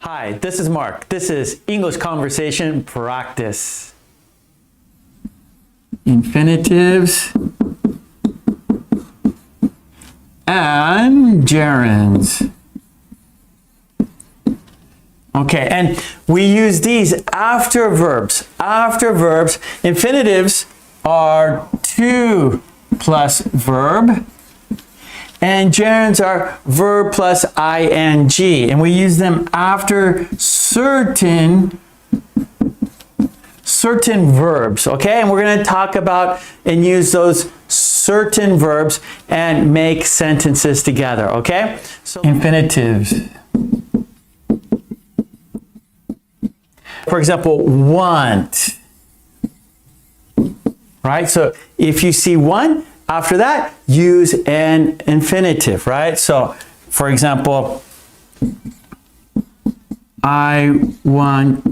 Hi, this is Mark. This is English Conversation Practice. Infinitives and gerunds. Okay, and we use these after verbs. After verbs, infinitives are to plus verb, and gerunds are verb plus ing, and we use them after certain verbs, okay? And we're going to talk about and use those certain verbs and make sentences together, okay? So infinitives. For example, want. Right? So if you see one, after that, use an infinitive, right? So, for example, I want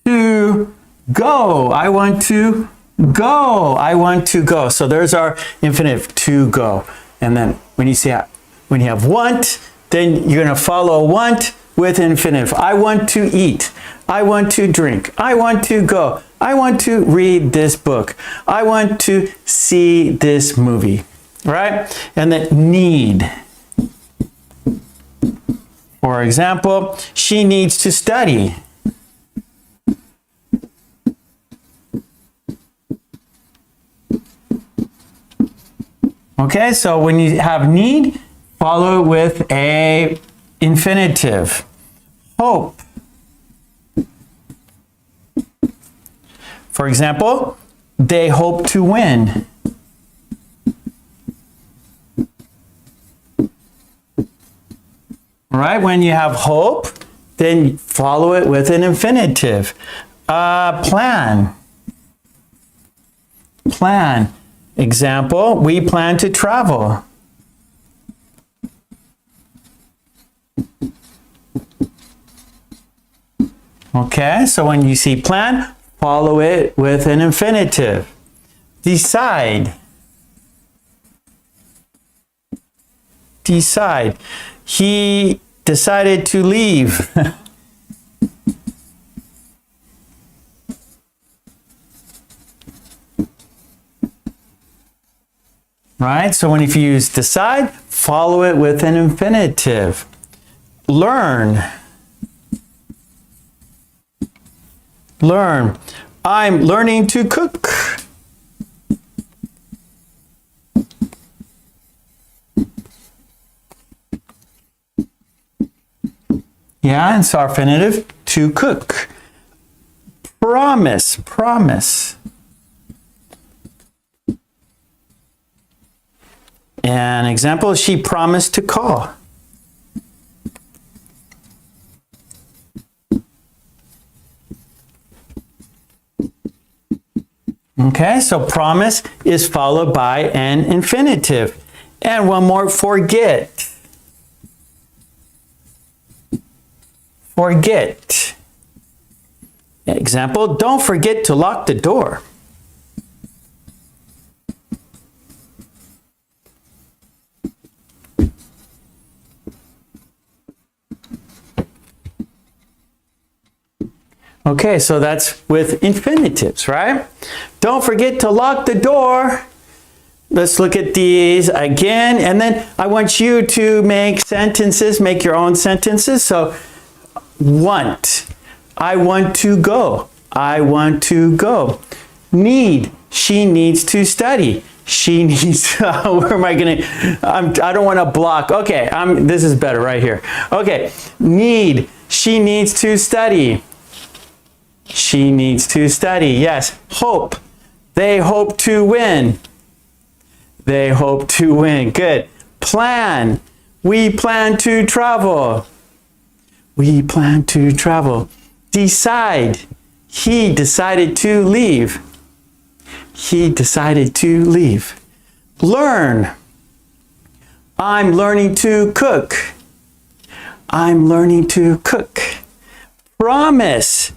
to go. I want to go. I want to go. So there's our infinitive, to go. And then when you have want, then you're going to follow want with infinitive. I want to eat. I want to drink. I want to go. I want to read this book. I want to see this movie, right? And then need. For example, she needs to study. Okay, so when you have need, follow it with a infinitive. Hope. For example, they hope to win. Right? When you have hope, then follow it with an infinitive. Plan. Plan. Example, we plan to travel. Okay, so when you see plan, follow it with an infinitive. Decide. Decide. He decided to leave. Right? So when if you use decide, follow it with an infinitive. Learn. Learn. I'm learning to cook. Yeah, and so our infinitive, to cook. Promise. Promise. An example, she promised to call. Okay, so promise is followed by an infinitive. And one more, forget. Forget. Example, don't forget to lock the door. Okay, so that's with infinitives, right? Don't forget to lock the door. Let's look at these again. And then I want you to make sentences, make your own sentences. So, want. I want to go. I want to go. Need. She needs to study. She needs, where am I going to, I don't want to block. Okay, this is better right here. Okay, need. She needs to study. She needs to study. Yes. Hope. They hope to win. They hope to win. Good. Plan. We plan to travel. We plan to travel. Decide. He decided to leave. He decided to leave. Learn. I'm learning to cook. I'm learning to cook. Promise.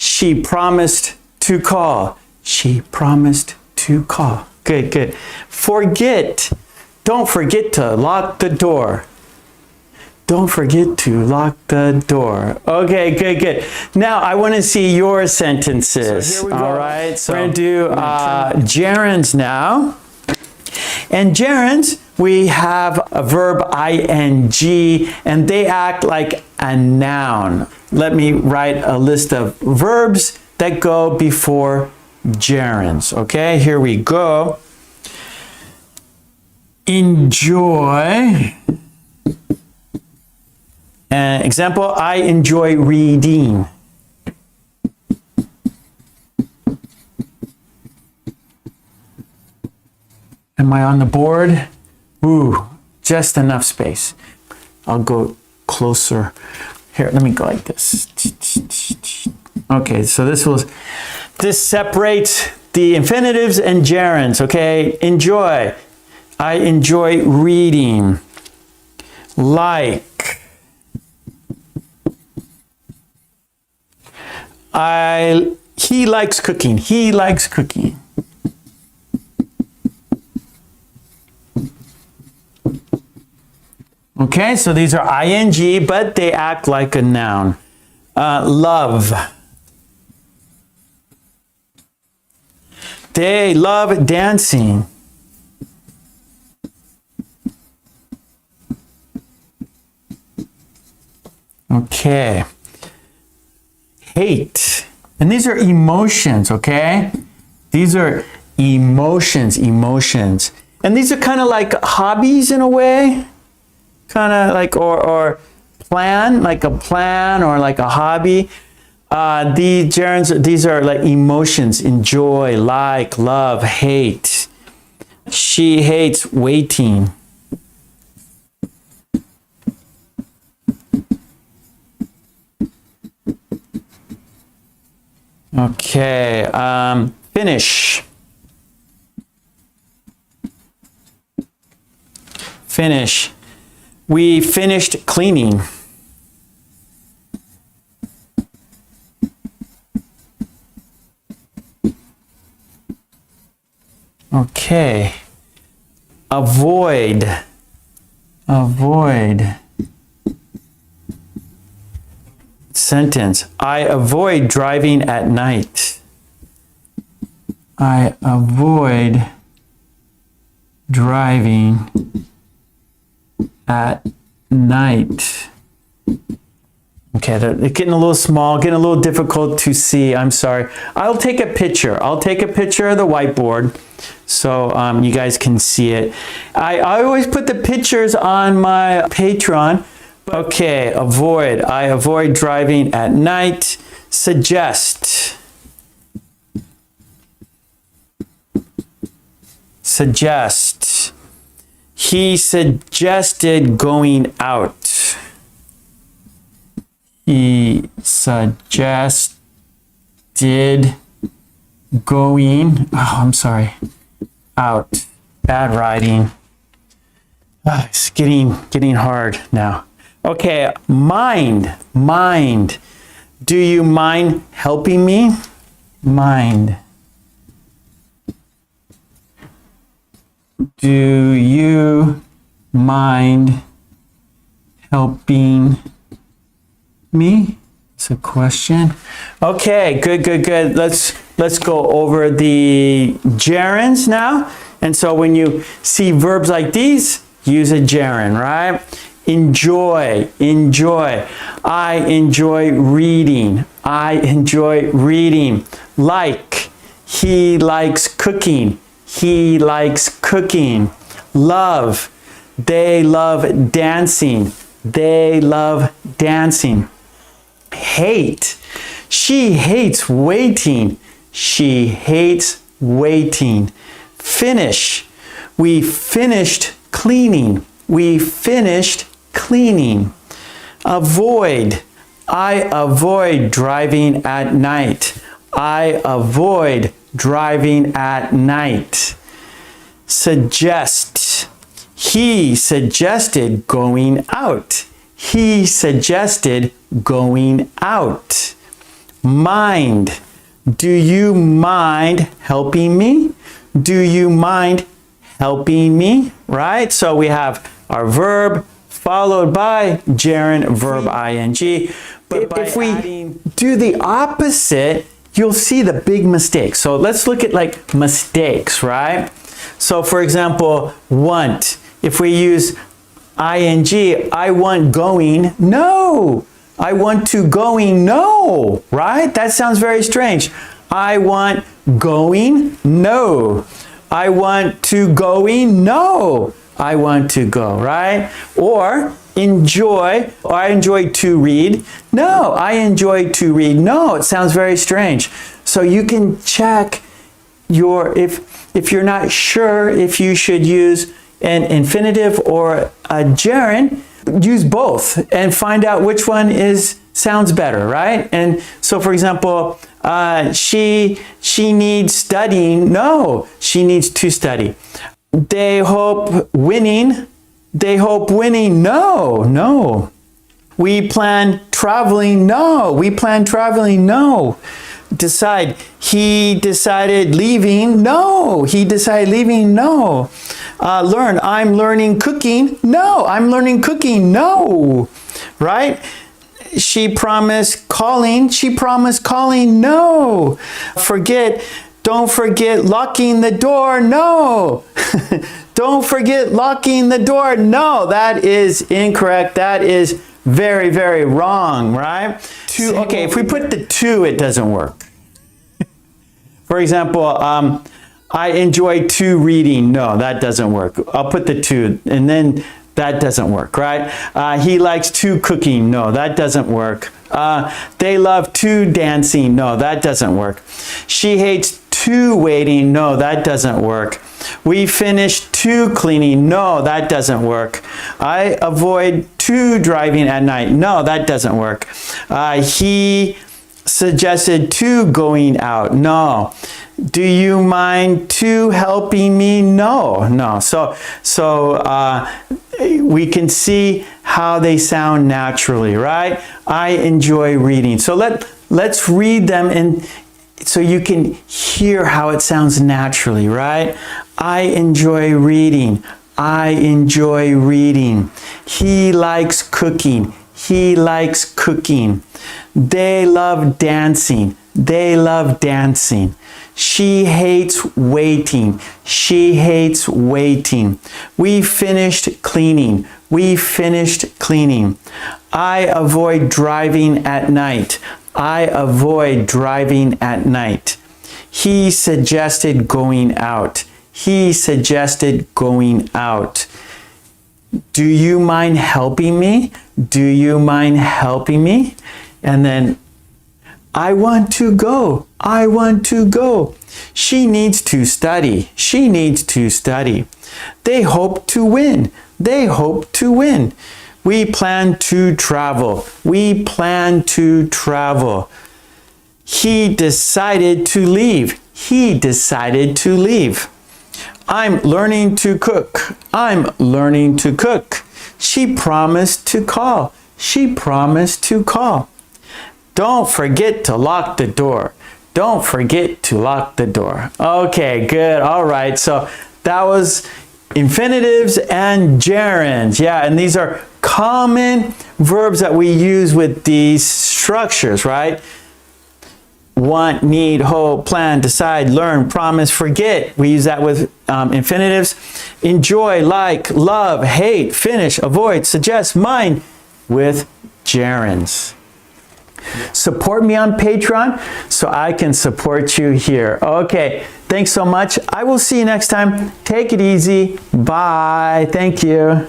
She promised to call. She promised to call. Good, good. Forget. Don't forget to lock the door. Don't forget to lock the door. Okay, good, good. Now I want to see your sentences. So all right, so we're going to do gerunds now. And gerunds, we have a verb ing, and they act like a noun. Let me write a list of verbs that go before gerunds. Okay, here we go. Enjoy. Example, I enjoy reading. Am I on the board? Ooh, just enough space. I'll go closer. Here, let me go like this. Okay, so this separates the infinitives and gerunds, okay? Enjoy. I enjoy reading. Like. He likes cooking. He likes cooking. Okay, so these are ing, but they act like a noun. Love. They love dancing. Okay. Hate. And these are emotions, okay? These are emotions. And these are kind of like hobbies in a way. Kind of like, or plan, like a plan or like a hobby. The gerunds, these are like emotions. Enjoy, like, love, hate. She hates waiting. Okay, finish. Finish. We finished cleaning. Okay. Avoid. Avoid. Sentence. I avoid driving at night. I avoid driving at night. Okay, they're getting a little small, getting a little difficult to see. I'm sorry. I'll take a picture. I'll take a picture of the whiteboard so you guys can see it. I always put the pictures on my Patreon. Okay, avoid. I avoid driving at night. Suggest. Suggest. He suggested going out. He suggested going, out. Bad writing. It's getting hard now. Okay, mind. Do you mind helping me? Mind. Do you mind helping me? It's a question. Okay, good. Let's go over the gerunds now. And so when you see verbs like these, use a gerund, right? Enjoy. I enjoy reading. I enjoy reading. Like. He likes cooking. He likes cooking. Love. They love dancing. They love dancing. Hate. She hates waiting. She hates waiting. Finish. We finished cleaning. We finished cleaning. Avoid. I avoid driving at night. I avoid driving at night. Suggest. He suggested going out. He suggested going out. Mind. Do you mind helping me? Do you mind helping me? Right? So we have our verb, followed by gerund, verb, ing. But if we do the opposite, you'll see the big mistake. So let's look at like mistakes, right? So for example, want. If we use ing, I want going, no. I want to going, no, right? That sounds very strange. I want going, no. I want to going, no. I want to go, right? Or enjoy, or I enjoy to read. No, I enjoy to read. No, it sounds very strange. So you can check your, if you're not sure if you should use an infinitive or a gerund, use both and find out which one sounds better, right? And so for example, she needs studying. No, she needs to study. They hope winning. They hope winning. No, no. We plan traveling. No, we plan traveling. No. Decide. He decided leaving. No, he decided leaving. No. Learn. I'm learning cooking. No, I'm learning cooking. No. Right? She promised calling. She promised calling. No. Forget. Don't forget locking the door. No. Don't forget locking the door. No, that is incorrect. That is very, very wrong, right? Okay, if we put the to, it doesn't work. For example, I enjoy to reading. No, that doesn't work. I'll put the to, and then that doesn't work, right? He likes to cooking. No, that doesn't work. They love to dancing. No, that doesn't work. She hates to waiting. No, that doesn't work. We finished to cleaning. No, that doesn't work. I avoid to driving at night. No, that doesn't work. He suggested to going out. No. Do you mind to helping me? No, no. So we can see how they sound naturally, right? I enjoy reading. So let's read them and so you can hear how it sounds naturally, right? I enjoy reading. I enjoy reading. He likes cooking. He likes cooking. They love dancing. They love dancing. She hates waiting. She hates waiting. We finished cleaning. We finished cleaning. I avoid driving at night. I avoid driving at night. He suggested going out. He suggested going out. Do you mind helping me? Do you mind helping me? And then, I want to go. I want to go. She needs to study. She needs to study. They hope to win. They hope to win. We plan to travel. We plan to travel. He decided to leave. He decided to leave. I'm learning to cook. I'm learning to cook. She promised to call. She promised to call. Don't forget to lock the door. Don't forget to lock the door. Okay, good. All right. So that was infinitives and gerunds. Yeah, and these are common verbs that we use with these structures, right? Want, need, hope, plan, decide, learn, promise, forget. We use that with infinitives. Enjoy, like, love, hate, finish, avoid, suggest, mind with gerunds. Support me on Patreon so I can support you here. Okay, thanks so much. I will see you next time. Take it easy. Bye. Thank you.